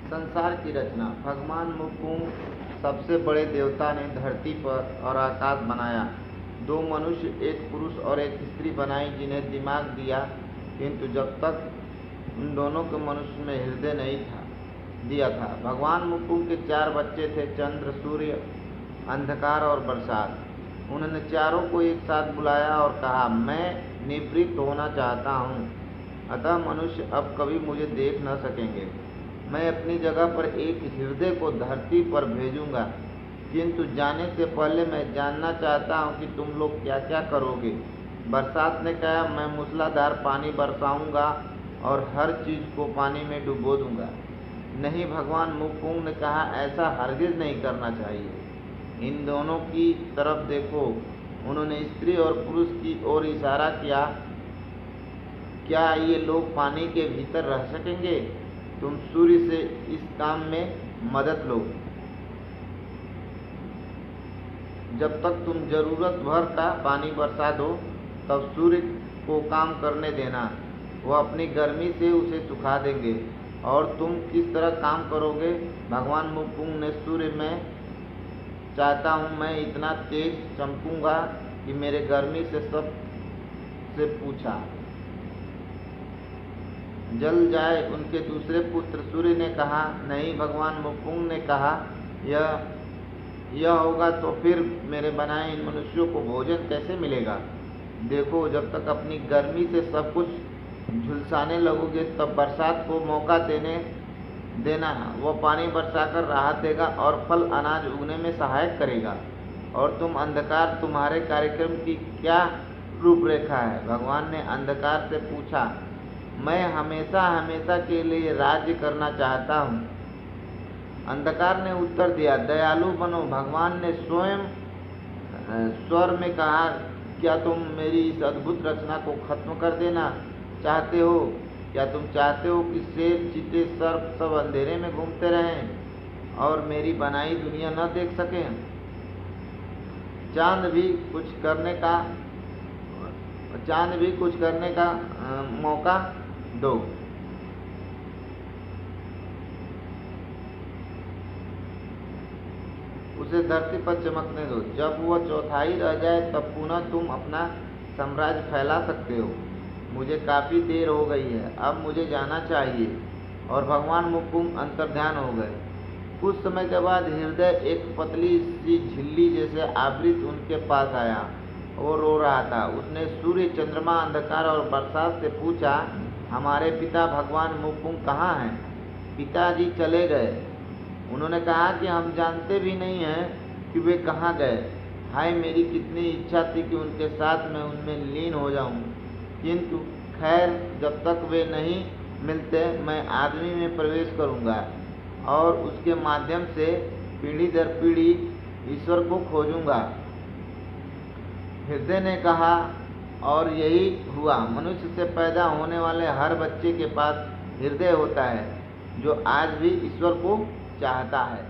संसार की रचना। भगवान मुकुंद सबसे बड़े देवता ने धरती पर और आकाश बनाया। दो मनुष्य, एक पुरुष और एक स्त्री बनाई, जिन्हें दिमाग दिया, किंतु जब तक उन दोनों के मनुष्य में हृदय नहीं दिया था। भगवान मुकुंद के 4 बच्चे थे, चंद्र, सूर्य, अंधकार और बरसात। उन्होंने चारों को एक साथ बुलाया और कहा, मैं निवृत्त होना चाहता हूँ, अतः मनुष्य अब कभी मुझे देख न सकेंगे। मैं अपनी जगह पर एक हृदय को धरती पर भेजूंगा, किंतु जाने से पहले मैं जानना चाहता हूँ कि तुम लोग क्या क्या करोगे। बरसात ने कहा, मैं मूसलाधार पानी बरसाऊंगा और हर चीज़ को पानी में डुबो दूंगा। नहीं, भगवान मुकुंद ने कहा, ऐसा हरगिज नहीं करना चाहिए। इन दोनों की तरफ देखो। उन्होंने स्त्री और पुरुष की ओर इशारा किया। क्या ये लोग पानी के भीतर रह सकेंगे? तुम सूर्य से इस काम में मदद लो। जब तक तुम जरूरत भर का पानी बरसा दो, तब सूर्य को काम करने देना। वह अपनी गर्मी से उसे सुखा देंगे। और तुम किस तरह काम करोगे? भगवान मुकुंद ने सूर्य में चाहता हूँ मैं इतना तेज चमकूंगा कि मेरे गर्मी से सब से पूछा जल जाए। उनके दूसरे पुत्र सूर्य ने कहा, नहीं। भगवान मुकुंद ने कहा, यह होगा तो फिर मेरे बनाए इन मनुष्यों को भोजन कैसे मिलेगा? देखो, जब तक अपनी गर्मी से सब कुछ झुलसाने लगोगे, तब बरसात को मौका देना। वह पानी बरसाकर राहत देगा और फल अनाज उगने में सहायक करेगा। और तुम अंधकार, तुम्हारे कार्यक्रम की क्या रूपरेखा है? भगवान ने अंधकार से पूछा। मैं हमेशा हमेशा के लिए राज्य करना चाहता हूँ। अंधकार ने उत्तर दिया, दयालु बनो। भगवान ने स्वयं स्वर में कहा, क्या तुम मेरी इस अद्भुत रचना को खत्म कर देना चाहते हो? क्या तुम चाहते हो कि शेर, चीते, सर्प सब अंधेरे में घूमते रहें और मेरी बनाई दुनिया न देख सकें? चांद भी कुछ करने का मौका दो। उसे धरती पर चमकने दो। जब वह चौथाई रह जाए, तब पुनः तुम अपना साम्राज्य फैला सकते हो। मुझे काफ़ी देर हो गई है, अब मुझे जाना चाहिए। और भगवान मुकुंद अंतर्ध्यान हो गए। कुछ समय के बाद हृदय एक पतली सी झिल्ली जैसे आवृत उनके पास आया। वो रो रहा था। उसने सूर्य, चंद्रमा, अंधकार और बरसात से पूछा, हमारे पिता भगवान मुकुंद कहाँ हैं? पिताजी चले गए। उन्होंने कहा कि हम जानते भी नहीं हैं कि वे कहाँ गए। हाय, मेरी कितनी इच्छा थी कि उनके साथ मैं उनमें लीन हो जाऊं, किंतु खैर, जब तक वे नहीं मिलते, मैं आदमी में प्रवेश करूंगा और उसके माध्यम से पीढ़ी दर पीढ़ी ईश्वर को खोजूंगा। हृदय ने कहा, और यही हुआ। मनुष्य से पैदा होने वाले हर बच्चे के पास हृदय होता है, जो आज भी ईश्वर को चाहता है।